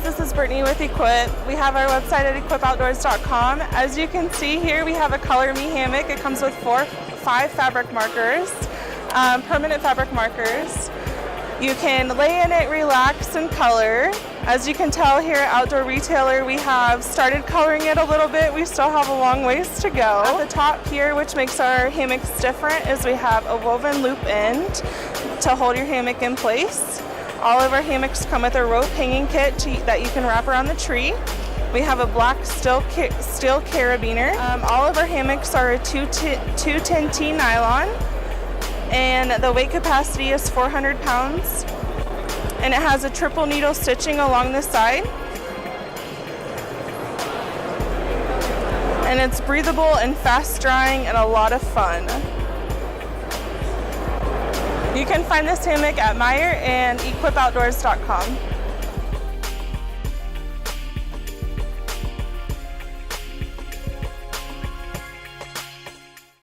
this is Brittany with Equip. We have our website at equipoutdoors.com. As you can see here, we have a Color Me hammock. It comes with 5 fabric markers, permanent fabric markers. You can lay in it, relax, and color. As you can tell here at Outdoor Retailer, we have started coloring it a little bit. We still have a long ways to go. At the top here, which makes our hammocks different, is we have a woven loop end to hold your hammock in place. All of our hammocks come with a rope hanging kit that you can wrap around the tree. We have a black steel carabiner. All of our hammocks are a 210T nylon, and the weight capacity is 400 pounds. And it has a triple needle stitching along the side. And it's breathable and fast drying and a lot of fun. You can find this hammock at Meijer and equipoutdoors.com.